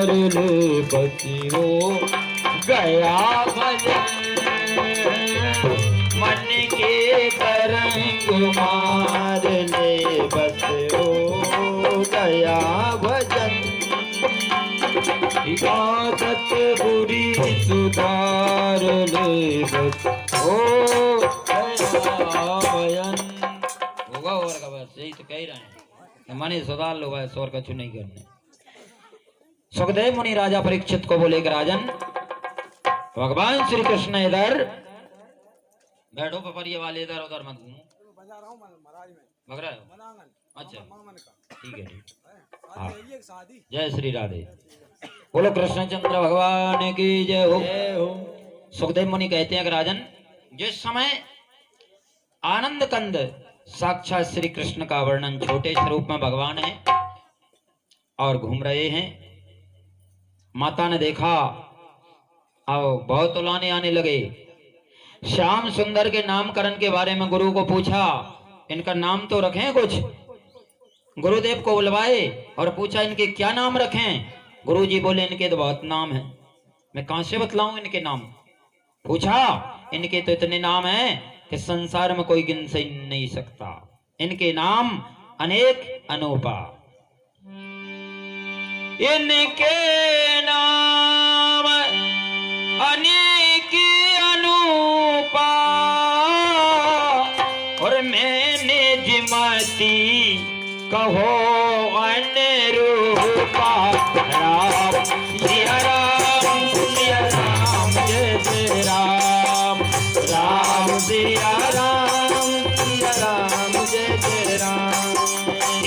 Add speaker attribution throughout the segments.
Speaker 1: ले बचियो गया भजन, मन के तरंग मार ले बस हो गया भजन, इबादत बुरी सुधार ले बस हो गया भजन। होगा और का बस यही तो कह रहे हैं, माने सुधार लो भाई, स्वर कछु नहीं करने। सुखदेव मुनि राजा परीक्षित को बोले कि राजन, भगवान श्री कृष्ण इधर बैठो, पपरिया वाले इधर उधर मत घूमो। भग रहे हो? अच्छा ठीक है, ठीक। हाँ, जय श्री राधे, बोलो कृष्णचंद्र भगवान की जय हो। सुखदेव मुनि कहते हैं कि राजन, जिस समय आनंद कंद साक्षात श्री कृष्ण का वर्णन छोटे स्वरूप में भगवान है और घूम रहे हैं, माता ने देखा और बहुत उलाने आने लगे। श्याम सुंदर के नामकरण के बारे में गुरु को पूछा, इनका नाम तो रखें कुछ। गुरुदेव को बुलवाए और पूछा इनके क्या नाम रखें। गुरुजी बोले इनके तो बहुत नाम है, मैं कहां से बतलाऊं इनके नाम। पूछा, इनके तो इतने नाम हैं कि संसार में कोई गिन से नहीं सकता, इनके नाम अनेक अनूपा। इनके नाम अनेक अनूपा और मैंने जिमती कहो अनुरूपा। राम सिया राम सिया राम जय जय राम, राम सिया राम सिया राम जय जय राम।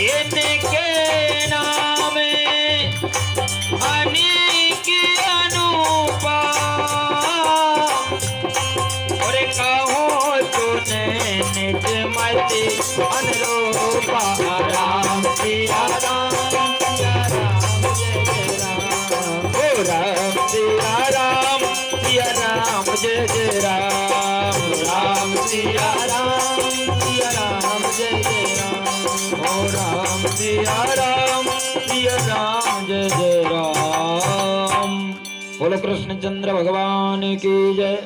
Speaker 1: इनके नाम अनेक अनूपा और कहो तूने निज मति अनुरूपा। राम सिया राम सिया राम जय जय राम, ओ राम सिया राम सिया राम जय जय राम, राम सिया राम सिया राम जय जय राम, ओ राम सिया राम सिया राम जय जय राम। बोलो कृष्णचंद्र भगवान की जय।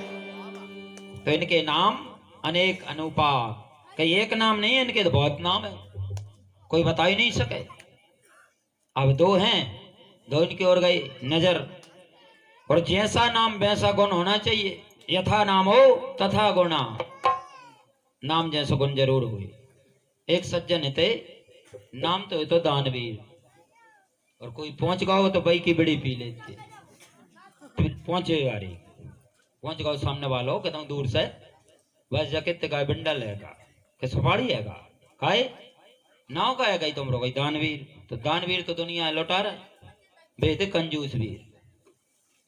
Speaker 1: तो इनके नाम अनेक अनूपा, कई एक नाम नहीं है, इनके तो बहुत नाम है, कोई बता ही नहीं सके। अब दो हैं, दो इनकी ओर गई नजर, और जैसा नाम वैसा गुण होना चाहिए। यथा नाम हो तथा गुणा, नाम जैसा गुण जरूर हुए। एक सज्जन थे, नाम तो है तो दानवीर, और कोई पहुंच गया तो भाई की बड़ी पी लेते। पहुंचे यारी, पहुंच गया सामने वाला हो, कहता हूँ दूर से बस जकित का बिंडल है का सुपारी है का काए नाव का है गई तुम रो गई दानवीर। तो दानवीर तो दुनिया लौटा रहा है, बेहते कंजूस वीर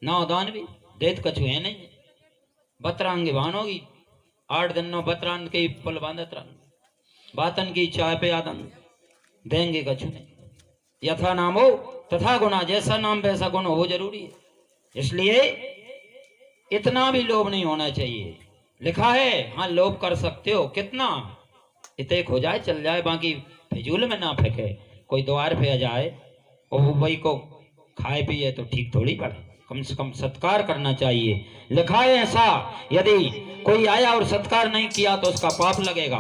Speaker 1: नाव दानवीर देत कछु है नहीं। बतरांगे भान होगी 8 दिन नो बतरान के पुल बांधत रन, बातन की चाय पे आदन देंगे कछु नहीं। यथा नाम हो तथा गुणा, जैसा नाम वैसा गुण हो, वो जरूरी है। इसलिए इतना भी लोभ नहीं होना चाहिए। लिखा है हाँ लोभ कर सकते हो, कितना इतेक हो जाए चल जाए, बाकी फिजूल में ना फेंके। कोई द्वार पे आ जाए और वो भाई को खाए पिए तो ठीक थोड़ी पड़े, कम से कम सत्कार करना चाहिए। लिखा है ऐसा, यदि कोई आया और सत्कार नहीं किया तो उसका पाप लगेगा।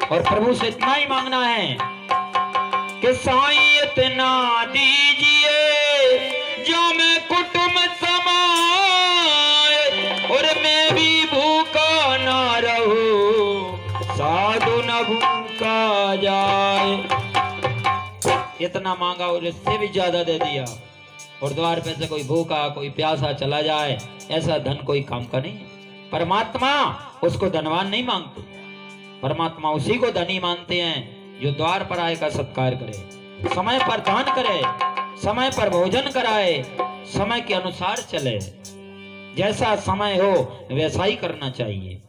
Speaker 1: और प्रभु से इतना ही मांगना है कि साईं इतना दीजिए जो मैं कुटुंब समाए और मैं भी भूखा ना रहूं, साधु न भूखा जाए। इतना मांगा और इससे भी ज्यादा दे दिया, और द्वार पे से कोई भूखा कोई प्यासा चला जाए, ऐसा धन कोई काम का नहीं है। परमात्मा उसको धनवान नहीं मांगते, परमात्मा उसी को धनी मानते हैं जो द्वार पर आए का सत्कार करे, समय पर दान करे, समय पर भोजन कराए, समय के अनुसार चले। जैसा समय हो वैसा ही करना चाहिए।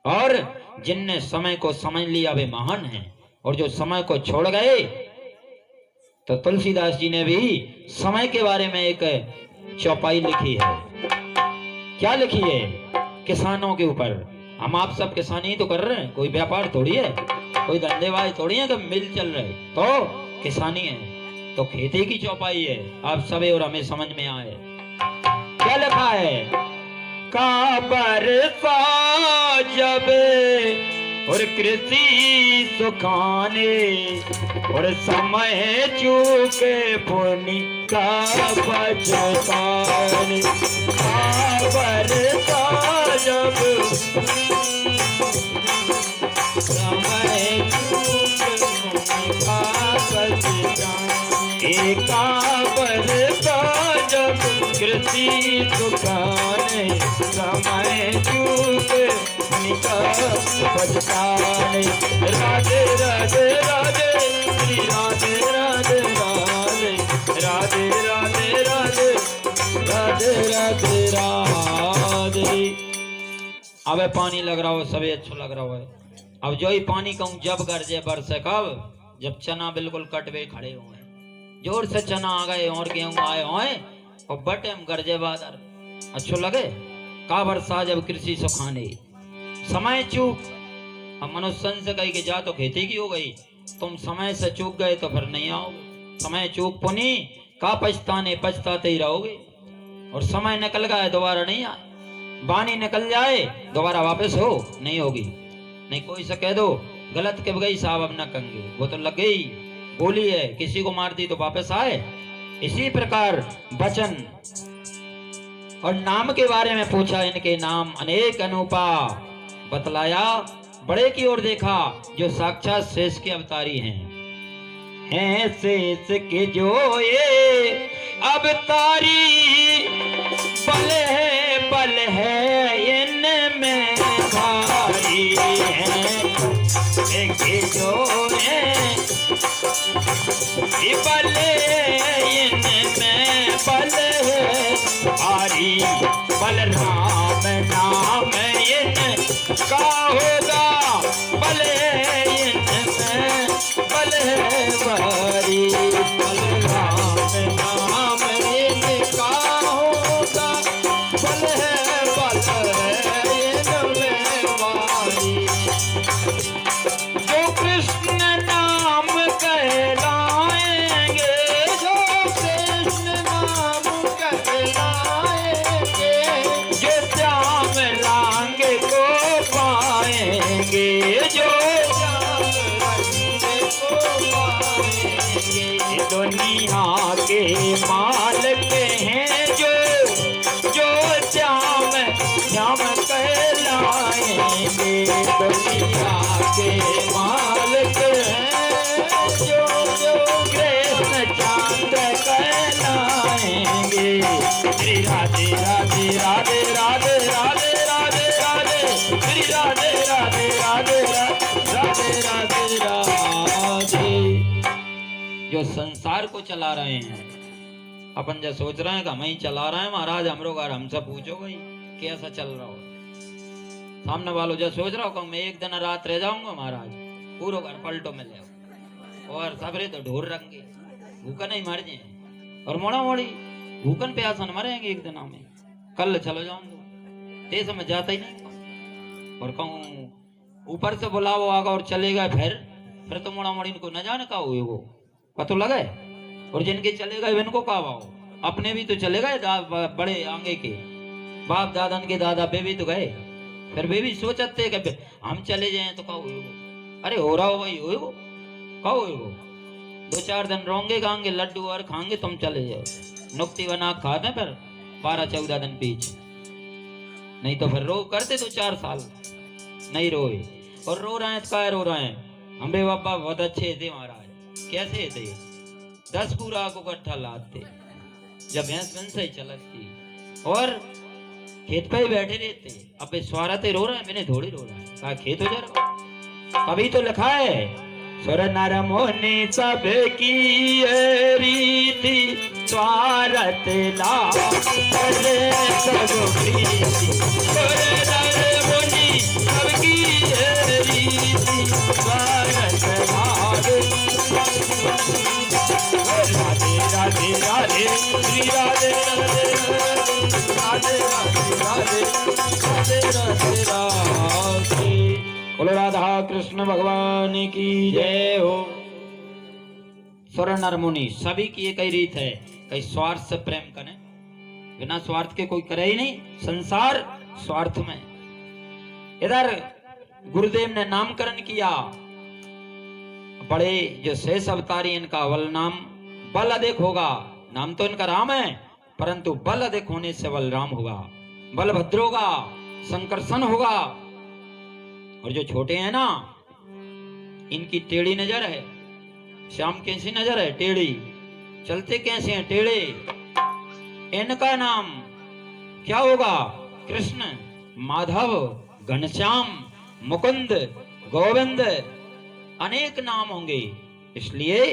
Speaker 1: और जिनने समय को समझ लिया वे महान हैं, और जो समय को छोड़ गए, तो तुलसीदास जी ने भी समय के बारे में एक चौपाई लिखी है। क्या लिखी है? किसानों के ऊपर। हम आप सब किसानी तो कर रहे हैं, कोई व्यापार थोड़ी है, कोई धंधेबाज थोड़ी है कि मिल चल रहे, तो किसानी है। तो खेती की चौपाई है। आप सबे और हमें समझ में आए क्या लिखा है। का बरसा जब और कृषि सुखाने और समय चूके पुनि का बचताने। का बरसा जब समय चूके पुनि का बचताने। एका बरसा जब कृषि सुखाने समय चूके बचताने। राधे राधे राधे श्री राधे राधे राधे राधे राधे राधे राधे राधे राधे। अब पानी लग रहा हो सभी अच्छा लग रहा है। अब जो ही पानी कहूँ जब गरजे बरसे कब जब चना बिल्कुल कटवे खड़े हुए जोर से चना आ गए और गेहूं आए होए और बटे हम गरजे बादर अच्छो लगे। का बरसा जब कृषि सुखाने समय चूक। हम मनुष्य से कही कि जा तो खेती की हो गई तुम समय से चूक गए तो फिर नहीं आओगे। समय चूक पुनी का पछताने पछताते ही रहोगे। और समय निकल गया दोबारा नहीं आए। बानी निकल जाए दोबारा वापस हो नहीं होगी। नहीं कोई से कह दो गलत कब गई साहब अब न कंगे वो तो लग गई बोली है किसी को मार दी तो वापस आए। इसी प्रकार वचन और नाम के बारे में पूछा। इनके नाम अनेक अनूपा बतलाया। बड़े की ओर देखा जो साक्षात शेष के अवतारी हैं शेष के जो ये अवतारी बल है इनमें भारी है। के जो है बल इनमें बल है भारी। बलराम नाम इनका होगा बल इनमें बल है भारी। बलराम नाम इनका होगा बल है इनमें भारी। जो कृष्ण नाम कहलाएंगे जो कृष्ण नाम कहलाएंगे जो श्याम लांग को पाएंगे जो श्याम लांग को पाएंगे। दुनिया के मालिक हैं जो श्याम कहलाएंगे। दुनिया के मालिक हैं जो कृष्ण चांद कहलाएंगे। श्री राधे राधे राधे राधे राधे राधे राधे श्री राधे राधे राधे राधे राधे राधे। जो संसार को चला रहे हैं अपन जो सोच रहे हैं कि हम ही चला रहे हैं महाराज हमरो घर हमसे पूछो भाई कैसा चल रहा हो। सामने वालों जो सोच रहा हो मैं एक दिन रात रह जाऊंगा महाराज पूरा घर पलटो में ले और सबरे तो ढोर रंगे भूखा नहीं मर जाए और मोड़ा मोड़ी भूखन प्यासा न मरेंगे एक दिन में। कल चलो जाऊंगा तेज में जाता ही नहीं और कहूँ ऊपर से बुलाओ आगा और चले गए फिर तो मोड़ा मोड़ी इनको न जाने का हुए वो पता लगे। और जिनके चले गए इनको कहा आओ अपने भी तो चले गए बड़े आगे के बाप दादन के दादा बे भी तो गए फिर वे भी सोचते कि हम चले जाएं तो कहो अरे हो रहा हो भाई हो कहो 2-4 दिन रोंगे खाएंगे लड्डू और खाएंगे तुम चले जाओ नुक्ति बना खाते फिर 12-14 दिन पीछे नहीं तो फिर रो करते 2-4 साल नहीं रोए और रो रहे हैं क्या रो रहे हैं। हमें बाबा बहुत अच्छे थे महाराज कैसे थे 10 पूरा को इकट्ठा लाते जब भैंस से ही चलती और खेत पे ही बैठे रहते। अब स्वारते रो रहे हैं मैंने थोड़ी रो रहा है कहा खेत हो जा रहा। कभी तो लिखा है सुर नर मोने सब की रीति स्वारत ला सब प्रीति। सुर नर मोने सब की रीति स्वारत राधे राधे राधे श्री राधे राधे राधे राधे राधे राधे राधे। बोलो राधा कृष्ण भगवान की जय हो। सुर नर मुनि सभी की एक ही रीत है, कहीं स्वार्थ से प्रेम करें, बिना स्वार्थ के कोई करे ही नहीं, संसार स्वार्थ में। इधर गुरुदेव ने नामकरण किया, बड़े जो शेष अवतारी इनका बल नाम बल अधिक होगा, नाम तो इनका राम है परंतु बल अधिक होने से बलराम होगा, बलभद्र होगा, संकर्षण होगा। और जो छोटे हैं ना, इनकी टेढ़ी नजर है, श्याम कैसी नजर है, टेढ़ी, चलते कैसे हैं, टेढ़े। इनका नाम क्या होगा, कृष्ण, माधव, घनश्याम, मुकुंद, गोविंद, अनेक नाम होंगे। इसलिए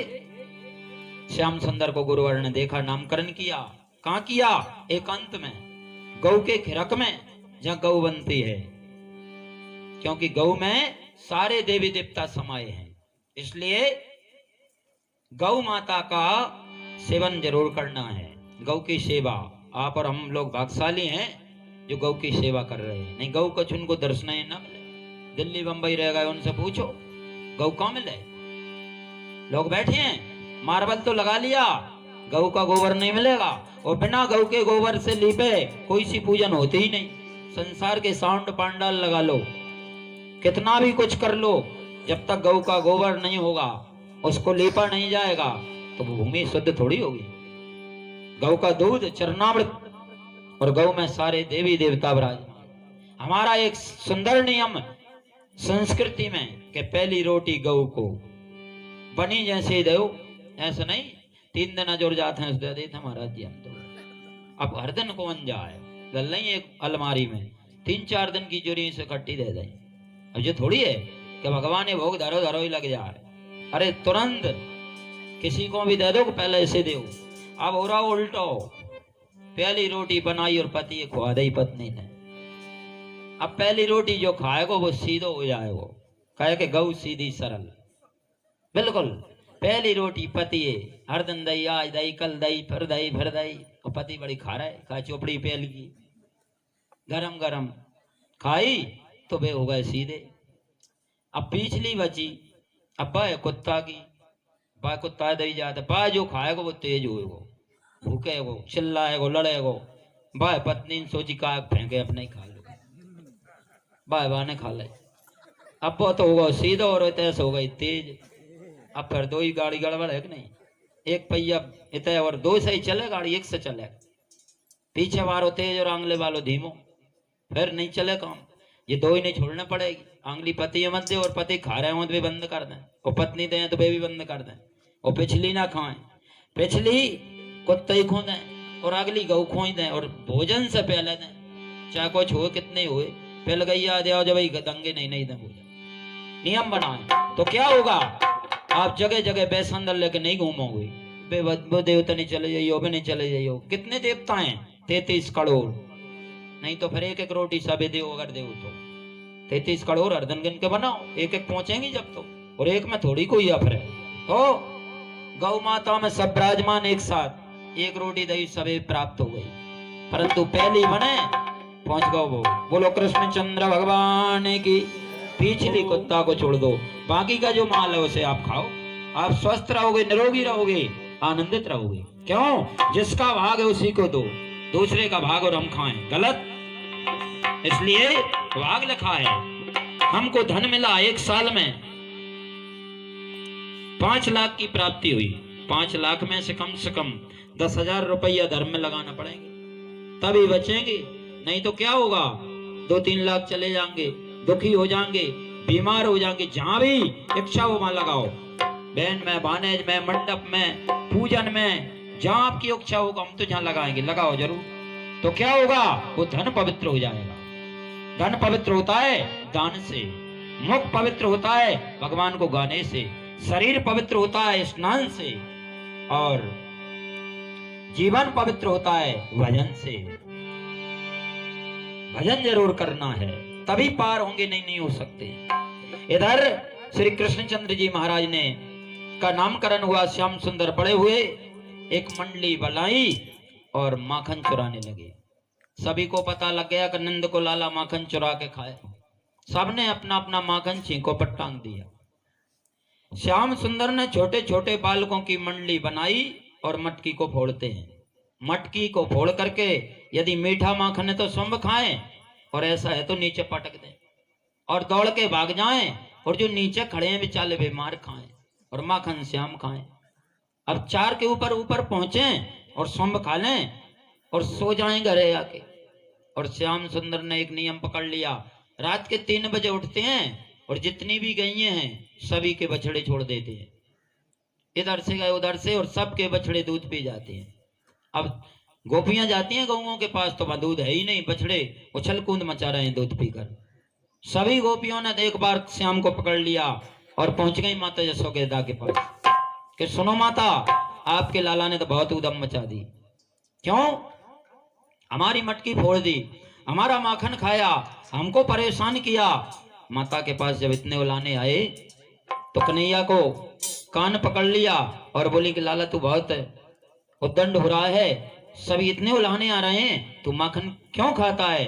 Speaker 1: श्याम सुंदर को गुरुवर ने देखा, नामकरण किया। कहां किया, एकांत में, गौ के खिरक में, जहां गौ बनती है, क्योंकि गौ में सारे देवी देवता समाये हैं। इसलिए गौ माता का सेवन जरूर करना है, गौ की सेवा। आप और हम लोग भाग्यशाली हैं जो गौ की सेवा कर रहे हैं, नहीं गौ कुछ उनको दर्शन ही ना मिले। दिल्ली बंबई रह गए, उनसे पूछो गौ कहाँ मिले, लोग बैठे हैं, मार्बल तो लगा लिया, गौ का गोबर नहीं मिलेगा। और बिना गौ के गोबर से लीपे कोई सी पूजन होती ही नहीं। संसार के साउंड पांडाल लगा लो, कितना भी कुछ कर लो, जब तक गौ का गोबर नहीं होगा, उसको लीपा नहीं जाएगा, तो वो भूमि शुद्ध थोड़ी होगी। गौ का दूध चरणामृत, और गौ में सारे देवी देवता विराजमान। हमारा एक सुंदर नियम संस्कृति में कि पहली रोटी गौ को बनी जैसे ही दो, ऐसा नहीं 3 दिन जोड़ जाते हैं उससे देते महाराज जी हम तो। अब हर दिन कौन जाए, गल नहीं एक अलमारी में 3-4 दिन की जोड़ी से खट्टी दे दें। अब ये थोड़ी है कि भगवान ने भोग धरो धरो ही लग जाए, अरे तुरंत किसी को भी दे दो, पहले इसे दो। अब हो रहा उल्टो, पहली रोटी बनाई और पति खुआ दई पत्नी ने। अब पहली रोटी जो खाएगा वो सीधो हो जाएगा, कहे कि गौ सीधी सरल, बिल्कुल। पहली रोटी पति हर दिन दही, आज दही, कल दही, फिर दही, फिर दही, और पति बड़ी खा रहा है, खा चोपड़ी पहल की गरम गरम खाई तो वे हो गए सीधे। अब पिछली बची, अब बाय कुत्ता की, बाय कुत्ता दही जाता, बाय जो खाएगा वो तेज होएगो, भूखेगो, चिल्लाएगो, लड़ेगो। बाय पत्नी सोची का फेंके अपने ही खा लो, बाय बाय ने खा ले। अब वो तो होगा सीधा और तैसे हो गई तेज। अब फिर दो ही गाड़ी गड़बड़ है कि नहीं, एक पहिया इतने और 2 से ही चले गाड़ी, 1 से चले, पीछे वालो तेज और आंगले वालों धीमो, फिर नहीं चले काम। ये 2 ही नहीं छोड़ने पड़ेगी, आंगली पति मत दे, और पति खा रहे हो तो भी बंद कर दें, और पत्नी दे तो वे भी बंद कर दें, और पिछली ना खाएं, पिछली कुत्ते ही खो दें और अगली गौ खोई दें, और भोजन से पहले दें, चाहे कुछ हो कितने हुए, पहले गई आ जाओ जब दंगे नहीं दें भोजन, नियम बनाए। तो क्या होगा, आप जगह जगह बेसंदर लेके नहीं घूमोगे, वो देवता नहीं चले जाइयो, भी नहीं चले जाइयो। कितने देवता हैं, 33 करोड़, नहीं तो फिर 1-1 रोटी सबे दे, अगर दे तो 33 करोड़ अर्धन गिन के बनाओ, 1-1 पहुंचेंगी जब तो, और एक में थोड़ी कोई अफर है। तो गौ माता में सब विराजमान एक साथ, 1 रोटी दही सबे प्राप्त हो गई, परंतु पहली बने पहुंच गो वो। बोलो कृष्ण चंद्र भगवान की। पिछली कुत्ता को छोड़ दो, बाकी का जो माल है उसे आप खाओ, आप स्वस्थ रहोगे, निरोगी रहोगे, आनंदित रहोगे। क्यों, जिसका भाग है उसी को दो, दूसरे का भाग और हम खाएं, गलत। इसलिए भाग लिखा है, हमको धन मिला 1 साल में 5 लाख की प्राप्ति हुई, 5 लाख में से कम 10,000 रुपया धर्म में लगाना पड़ेंगे, तभी बचेंगे। नहीं तो क्या होगा, 2-3 लाख चले जाएंगे, दुखी हो जाएंगे, बीमार हो जाएंगे। जहां भी इच्छा हो वहां लगाओ, बहन में, बानेज में, मंडप में, पूजन में, जहां आपकी इच्छा होगा हम तो जहां लगाएंगे, लगाओ जरूर। तो क्या होगा, वो धन पवित्र हो जाएगा। धन पवित्र होता है दान से, मुख पवित्र होता है भगवान को गाने से, शरीर पवित्र होता है स्नान से, और जीवन पवित्र होता है भजन से। भजन जरूर करना है, तभी पार होंगे, नहीं हो सकते। इधर श्री कृष्णचंद्र जी महाराज ने का नामकरण हुआ, श्याम सुंदर पड़े हुए एक मंडली बुलाई और माखन चुराने लगे। सभी को पता लग गया कि नंद को लाला माखन चुरा के खाए, सबने अपना अपना माखन छींको पर टांग दिया। श्याम सुंदर ने छोटे छोटे बालकों की मंडली बनाई और मटकी को फोड़ते हैं। मटकी को फोड़ करके यदि मीठा माखन है तो स्वयं खाएं, और ऐसा है तो नीचे पटक दें और दौड़ के भाग जाएं, और जो नीचे खड़े हैं बेचारे बीमार खाएं और माखन श्याम खाएं। अब 4 के ऊपर ऊपर पहुंचे और स्वयं खा लें और सो जाएं घरे आके। और श्याम सुंदर ने एक नियम पकड़ लिया, रात के 3 बजे उठते हैं और जितनी भी गईए हैं सभी के बछड़े छोड़ देते हैं, इधर से गए उधर से, और सबके बछड़े दूध पी जाते हैं। अब गोपियां जाती हैं गौओं के पास तो वहां दूध है ही नहीं, बछड़े उछल कूद मचा रहे हैं दूध पीकर। सभी गोपियों ने एक बार श्याम को पकड़ लिया और पहुंच गई माता यशोदा के पास कि सुनो माता, आपके लाला ने तो बहुत उदम मचा दी। क्यों? हमारी मटकी फोड़ दी, हमारा माखन खाया, हमको परेशान किया। माता के पास जब इतने उलाने आए तो कन्हैया को कान पकड़ लिया और बोली कि लाला तू बहुत उद्दंड हो रहा है, सभी इतने उलाने आ रहे हैं, तू माखन क्यों खाता है?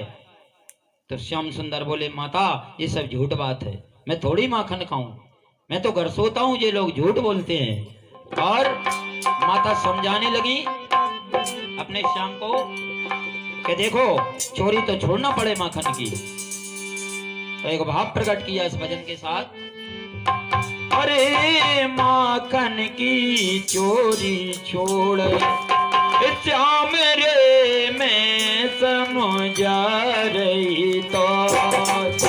Speaker 1: तो श्याम सुंदर बोले माता ये सब झूठ बात है, मैं थोड़ी माखन खाऊं, मैं तो घर सोता हूं, ये लोग झूठ बोलते हैं। और माता समझाने लगी अपने श्याम को कि देखो चोरी तो छोड़ना पड़े माखन की। तो एक भाव प्रकट किया इस भजन के साथ, अरे माखन की चोरी छोड़ श्याम रे मैं समझा रही तो,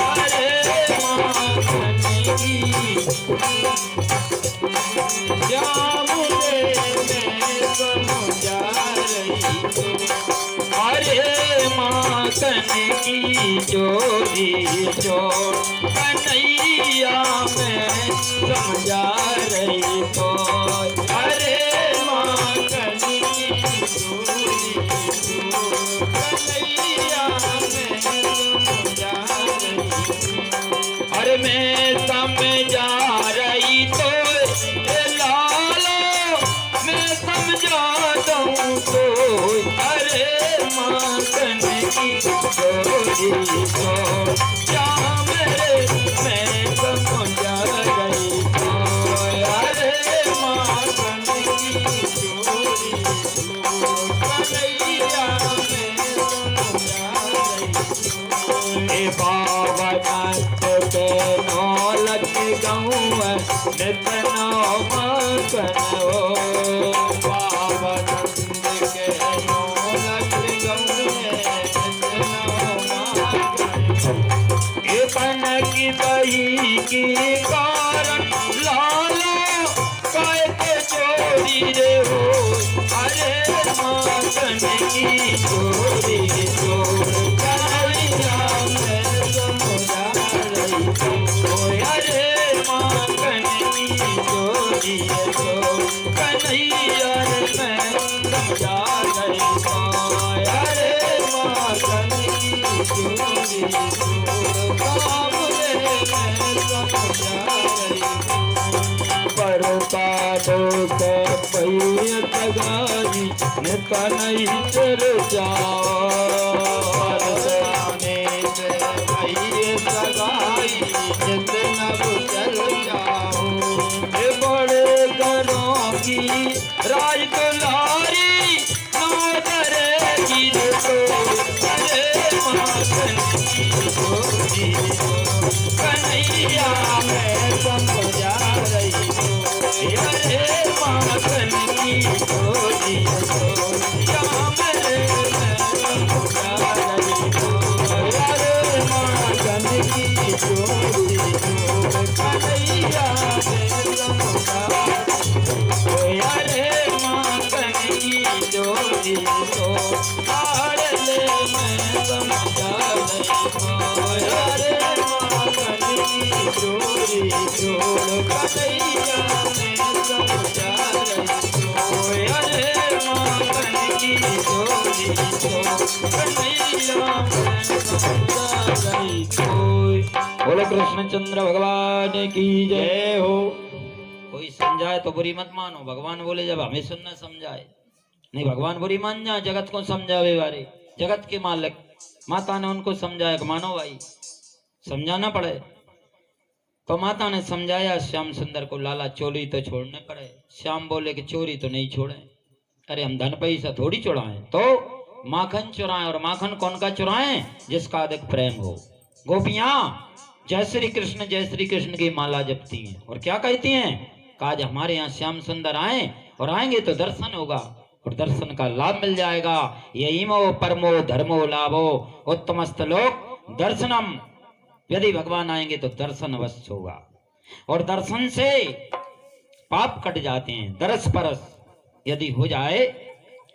Speaker 1: अरे माखन की श्याम रे मैं समझा रही तो, अरे माखन की चोरी छोड़ कन्हैया मैं समझा रही तो, अरे माखन की चोरी छोड़ कन्हैया मैं समझा रही तो, अरे मैं समझा रही तो लालो मैं समझा दूं तो, अरे माखन की चोरी छोड़ श्याम रे मैं समझा रही तो, अरे माखन की चोरी छोड़ कन्हैया मैं समझा रही तो, बावन के नौलत गऊं नित नौ माखन हो, बावन के नौलत गऊं की बही की कारण लालो कहते चोरी रे हो, अरे माखन की चोरी छोड़ कन्हैया मैं समझा रही तो, अरे माखन की चोरी छोड़ कन्हैया मैं समझा रही तो, अरे माखन की चोरी छोड़ काम रे मैं समझा रही परताडो के पहिए सगाई नित नहीं चर्चा, परताने से पहिए सगाई नित नव चर्चा, बड़े घरों की राज दुलारी नौदरे की तो, अरे माखन की चोरी कन्हैया मैं समझा रही तो, अरे माखन की चोरी श्याम रे मैं समझा रही तो, अरे माखन की चोरी कन्हैया मैं समझा रही तो, अरे माखन की चोरी ले मैं समझा रही तो, अरे माखन की चोरी छोड़ कन्हैया मैं समझा रही तो, अरे माखन की चोरी छोड़ कन्हैया मैं समझा रही तो। बोले कृष्णचंद्र भगवान की जय हो। कोई समझाए तो बुरी मत मानो, भगवान बोले जब हमें सुनना समझाए, नहीं भगवान बुरी मान जा, जगत को समझावे वाले, जगत के मालिक माता ने उनको समझाया, मानो भाई समझाना पड़े। तो माता ने समझाया श्याम सुंदर को, लाला चोरी तो छोड़ने पड़े। श्याम बोले कि चोरी तो नहीं छोड़े, अरे हम धन पैसा थोड़ी चुराएं, तो माखन चुराएं। और माखन कौन का चुराएं? जिसका अधिक प्रेम हो। गोपियां जय श्री कृष्ण की माला जपती हैं और क्या कहती हैं? आज हमारे यहाँ श्याम सुंदर आए और आएंगे तो दर्शन होगा और दर्शन का लाभ मिल जाएगा। यही मो परमो धर्मो लाभो उत्तमस्त लोक दर्शनम। यदि भगवान आएंगे तो दर्शन अवश्य होगा और दर्शन से पाप कट जाते हैं। दरस परस यदि हो जाए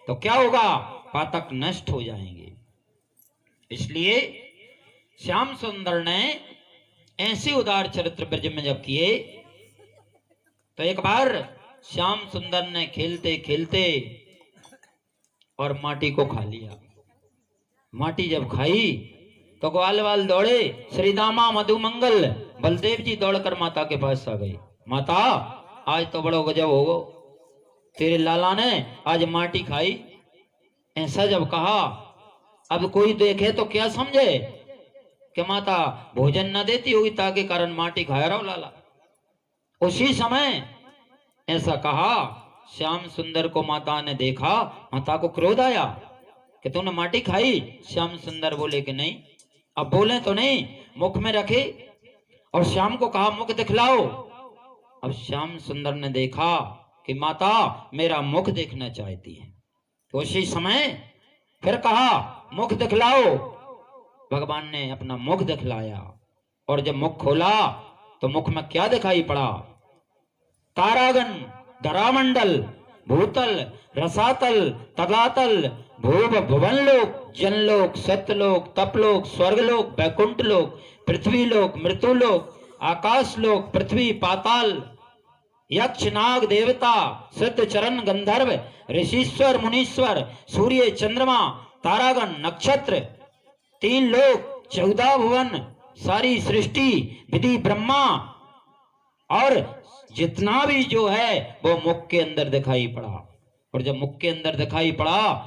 Speaker 1: तो क्या होगा? पातक नष्ट हो जाएंगे। इसलिए श्याम सुंदर ने ऐसे उदार चरित्र ब्रज में जब किए तो एक बार श्याम सुंदर ने खेलते खेलते और माटी को खा लिया। माटी जब खाई तो ग्वाल वाल दौड़े, श्री दामा मधुमंगल बलदेव जी दौड़कर माता के पास आ गए। माता आज तो बड़ो गजब हो गो, तेरे लाला ने आज माटी खाई। ऐसा जब कहा, अब कोई देखे तो क्या समझे कि माता भोजन न देती होगी ताकि कारण माटी खाया रहो लाला। उसी समय ऐसा कहा, श्याम सुंदर को माता ने देखा, माता को क्रोध आया कि तूने माटी खाई। श्याम सुंदर बोले कि नहीं। अब बोले तो नहीं, मुख में रखे और श्याम को कहा मुख दिखलाओ। अब श्याम सुंदर ने देखा कि माता मेरा मुख देखना चाहती है, तो उसी समय फिर कहा मुख दिखलाओ। भगवान ने अपना मुख दिखलाया और जब मुख खोला तो मुख में क्या दिखाई पड़ा? तारागण, धरामंडल, भूतल, रसातल, तलातल, भूव भुवनलोक, जनलोक, सत्यलोक, तपलोक, स्वर्गलोक, वैकुंठलोक, पृथ्वीलोक, मृत्युलोक, आकाशलोक, पृथ्वी, पाताल, यक्ष, नाग, देवता, सिद्ध, चरण, गंधर्व, ऋषीश्वर, मुनीश्वर, सूर्य, चंद्रमा, तारागण, नक्षत्र, 3 लोक, 14 भुवन, सारी सृष्टि, विधि ब्रह्मा और जितना भी जो है वो मुख के अंदर दिखाई पड़ा। और जब मुख के अंदर दिखाई पड़ा